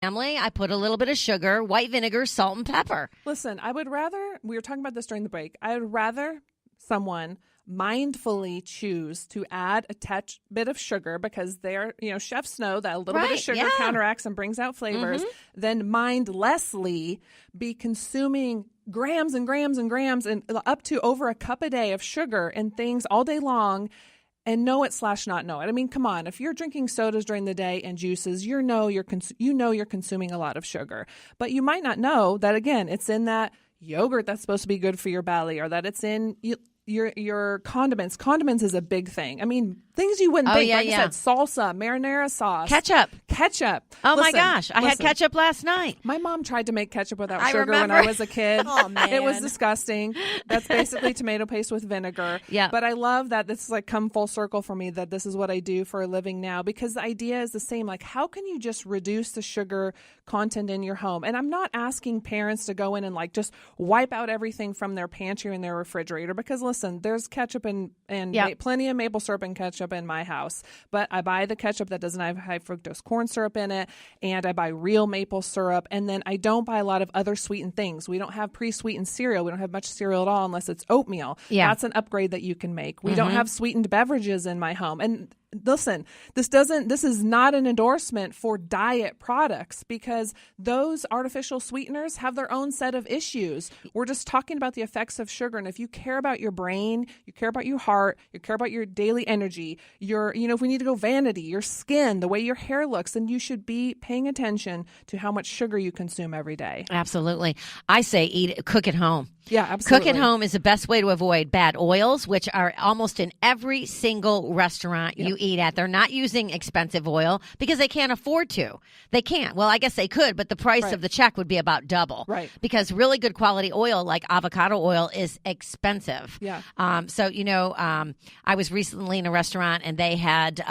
family, I put a little bit of sugar, white vinegar, salt, and pepper. Listen, we were talking about this during the break. I would rather someone mindfully choose to add a bit of sugar because chefs know that a little bit of sugar counteracts and brings out flavors, than mindlessly be consuming grams and grams and grams and up to over a cup a day of sugar and things all day long. And know it / not know it. I mean, come on. If you're drinking sodas during the day and juices, you're consuming a lot of sugar. But you might not know that, again, it's in that yogurt that's supposed to be good for your belly, or that it's in your condiments. Condiments is a big thing. I mean, things you wouldn't think. I said, salsa, marinara sauce. Ketchup. Oh, my gosh. I had ketchup last night. My mom tried to make ketchup without sugar when I was a kid. Oh, man. It was disgusting. That's basically tomato paste with vinegar. Yeah. But I love that this is like come full circle for me, that this is what I do for a living now, because the idea is the same. Like, how can you just reduce the sugar content in your home? And I'm not asking parents to go in and like just wipe out everything from their pantry and their refrigerator, because listen, there's ketchup and plenty of maple syrup and ketchup in my house. But I buy the ketchup that doesn't have high fructose corn syrup in it, and I buy real maple syrup, and then I don't buy a lot of other sweetened things. We don't have pre-sweetened cereal. We don't have much cereal at all unless it's oatmeal. Yeah. That's an upgrade that you can make. We don't have sweetened beverages in my home. And listen, this is not an endorsement for diet products, because those artificial sweeteners have their own set of issues. We're just talking about the effects of sugar. And if you care about your brain, you care about your heart, you care about your daily energy, if we need to go vanity, your skin, the way your hair looks, then you should be paying attention to how much sugar you consume every day. Absolutely. I say cook at home. Yeah, absolutely. Cook at home is the best way to avoid bad oils, which are almost in every single restaurant you eat at. They're not using expensive oil because they can't afford to. They can't. Well, I guess they could, but the price of the check would be about double. Right. Because really good quality oil like avocado oil is expensive. Yeah. I was recently in a restaurant and they had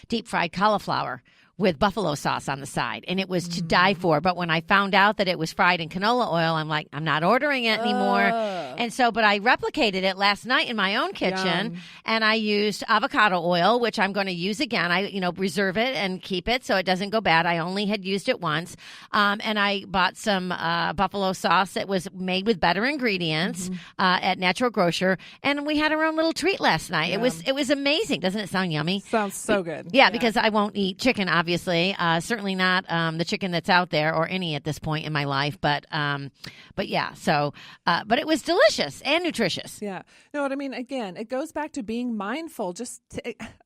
deep fried cauliflower with buffalo sauce on the side, and it was to die for. But when I found out that it was fried in canola oil, I'm like, I'm not ordering it anymore. And so, but I replicated it last night in my own kitchen, and I used avocado oil, which I'm going to use again. I, reserve it and keep it so it doesn't go bad. I only had used it once. And I bought some buffalo sauce that was made with better ingredients at Natural Grocer, and we had our own little treat last night. Yeah. It was amazing. Doesn't it sound yummy? Sounds so good. Yeah, because I won't eat chicken, obviously. Certainly not the chicken that's out there, or any at this point in my life. But yeah. So, but it was delicious and nutritious. Yeah. No, what I mean, again, it goes back to being mindful.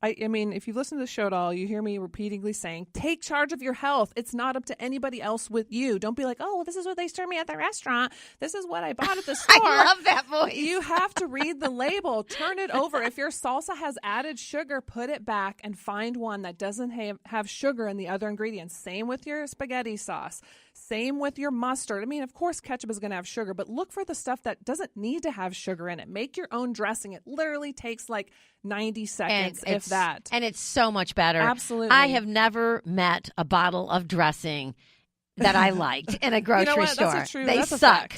If you've listened to the show at all, you hear me repeatedly saying, take charge of your health. It's not up to anybody else with you. Don't be like, oh, this is what they serve me at the restaurant. This is what I bought at the store. I love that voice. You have to read the label. Turn it over. If your salsa has added sugar, put it back and find one that doesn't have sugar in the other ingredients. Same with your spaghetti sauce. Same with your mustard. I mean, of course, ketchup is going to have sugar, but look for the stuff that doesn't need to have sugar in it. Make your own dressing. It literally takes like 90 seconds, if that. And it's so much better. Absolutely. I have never met a bottle of dressing that I liked in a grocery store. They suck.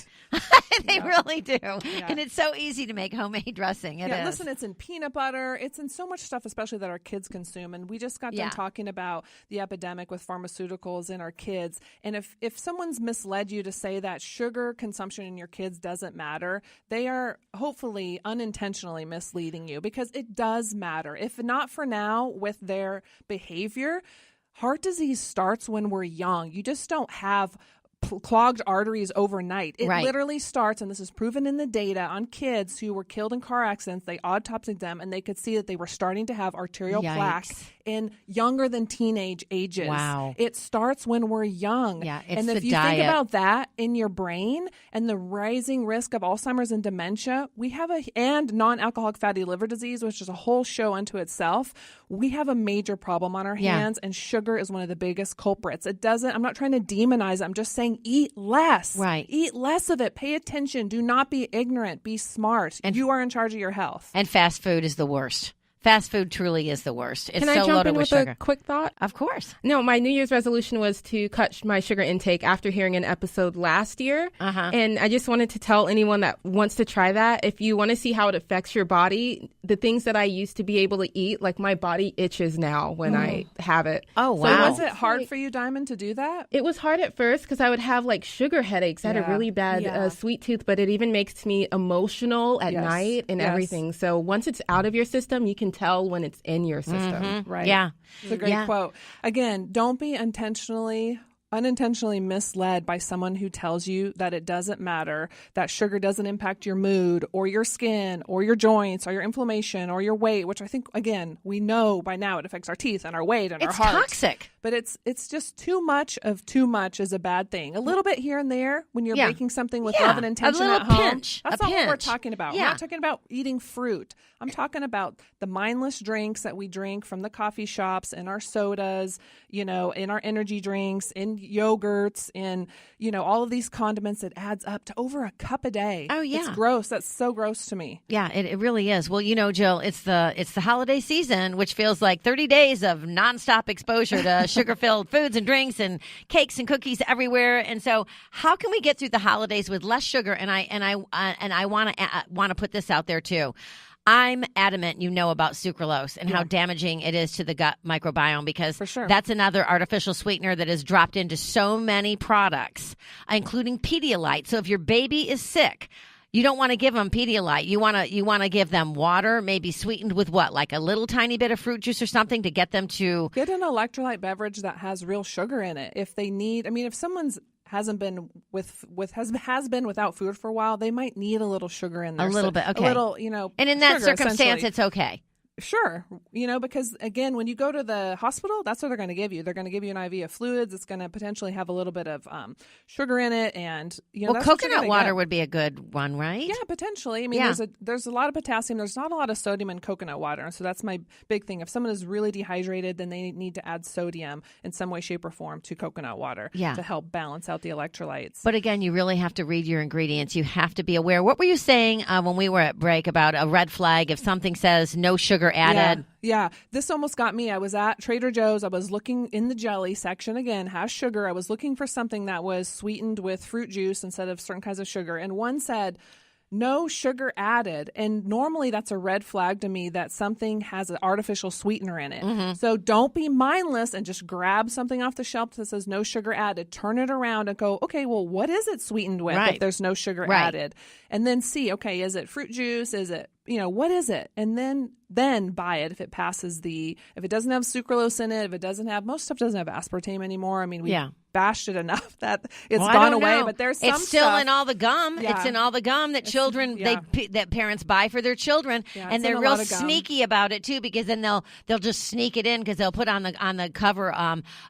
They really do. Yeah. And it's so easy to make homemade dressing. It is. Listen, it's in peanut butter. It's in so much stuff, especially that our kids consume. And we just got done talking about the epidemic with pharmaceuticals in our kids. And if someone's misled you to say that sugar consumption in your kids doesn't matter, they are hopefully unintentionally misleading you, because it does matter. If not for now, with their behavior, heart disease starts when we're young. You just don't have clogged arteries overnight. It literally starts, and this is proven in the data, on kids who were killed in car accidents. They autopsied them, and they could see that they were starting to have arterial plaque in younger than teenage ages. Wow. It starts when we're young. Yeah, it's and if you think about that in your brain and the rising risk of Alzheimer's and dementia, and non-alcoholic fatty liver disease, which is a whole show unto itself, we have a major problem on our hands, and sugar is one of the biggest culprits. I'm not trying to demonize it. I'm just saying eat less. Right. Eat less of it. Pay attention. Do not be ignorant. Be smart. And you are in charge of your health. And fast food is the worst. Fast food truly is the worst. It's Can so I jump loaded in with with sugar. a quick thought? Of course. No, my New Year's resolution was to cut my sugar intake after hearing an episode last year. And I just wanted to tell anyone that wants to try that, if you want to see how it affects your body, the things that I used to be able to eat, like my body itches now when I have it. Oh, So wow. was it hard for you, Diamond, to do that? It was hard at first because I would have like sugar headaches. I had a really bad sweet tooth, but it even makes me emotional at night and everything. So once it's out of your system, you can tell when it's in your system. Right. Yeah. It's a great quote. Again, don't be unintentionally misled by someone who tells you that it doesn't matter, that sugar doesn't impact your mood or your skin or your joints or your inflammation or your weight, which I think, again, we know by now it affects our teeth and our weight and our heart. It's toxic. But it's just too much is a bad thing. A little bit here and there when you're baking something with love and intention a little at home. pinch. That's a not what we're pinch. talking about. Yeah. We're not talking about eating fruit. I'm talking about the mindless drinks that we drink from the coffee shops and our sodas, in our energy drinks, in yogurts, in, all of these condiments that adds up to over a cup a day. Oh, yeah. It's gross. That's so gross to me. Yeah, it really is. Well, Jill, it's the holiday season, which feels like 30 days of nonstop exposure to sugar-filled foods and drinks and cakes and cookies everywhere. And so, how can we get through the holidays with less sugar? And I want to put this out there too. I'm adamant, about sucralose and how damaging it is to the gut microbiome, because For sure. that's another artificial sweetener that is dropped into so many products, including Pedialyte. So if your baby is sick, you don't want to give them Pedialyte. You want to give them water, maybe sweetened with what, like a little tiny bit of fruit juice or something to get them to Get an electrolyte beverage that has real sugar in it. If they need, if someone's hasn't been has been without food for a while, they might need a little sugar in there. A little bit, okay. A little, And in that sugar, circumstance, essentially. it's okay. Sure. Because again, when you go to the hospital, that's what they're going to give you. They're going to give you an IV of fluids. It's going to potentially have a little bit of sugar in it. And, well, that's what you're coconut gonna water get. would be a good one, right? Yeah, potentially. Yeah. There's a lot of potassium. There's not a lot of sodium in coconut water. So that's my big thing. If someone is really dehydrated, then they need to add sodium in some way, shape, or form to coconut water to help balance out the electrolytes. But again, you really have to read your ingredients. You have to be aware. What were you saying when we were at break about a red flag if something says no sugar added? Yeah, this almost got me. I was at Trader Joe's. I was looking in the jelly section, again, has sugar. I was looking for something that was sweetened with fruit juice instead of certain kinds of sugar. And one said, no sugar added. And normally that's a red flag to me that something has an artificial sweetener in it. Mm-hmm. So don't be mindless and just grab something off the shelf that says no sugar added. Turn it around and go, okay, well, what is it sweetened with if there's no sugar added? And then see, okay, is it fruit juice? Is it, what is it? And then buy it if it passes if it doesn't have sucralose in it, if it doesn't have, most stuff doesn't have aspartame anymore. We bashed it enough that it's gone away, but there's some it's still stuff. in all the gum. Yeah. It's in all the gum that that parents buy for their children, Yeah, and it's they're in a real lot of gum. sneaky about it too, because then they'll just sneak it in because they'll put on the cover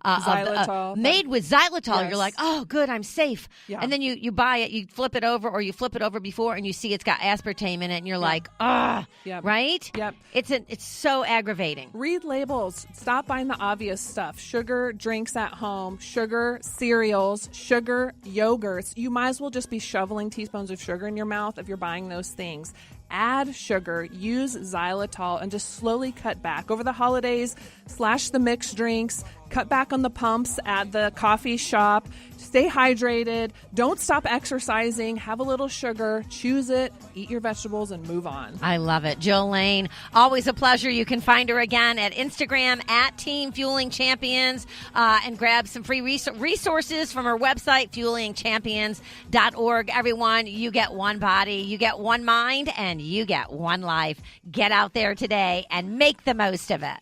Xylitol. made with xylitol. Yes. You're like, oh, good, I'm safe. Yeah. And then you buy it, you flip it over, or you flip it over before, and you see it's got aspartame in it, and you're like, ah, Yep. right? Yep. It's so aggravating. Read labels. Stop buying the obvious stuff. Sugar drinks at home, sugar cereals, sugar yogurts. You might as well just be shoveling teaspoons of sugar in your mouth if you're buying those things. Add sugar, use xylitol, and just slowly cut back. Over the holidays, slash the mixed drinks, cut back on the pumps at the coffee shop. Stay hydrated. Don't stop exercising. Have a little sugar. Choose it. Eat your vegetables and move on. I love it. Jill Lane, always a pleasure. You can find her again at Instagram at Team Fueling Champions and grab some free resources from her website, fuelingchampions.org. Everyone, you get one body, you get one mind, and you get one life. Get out there today and make the most of it.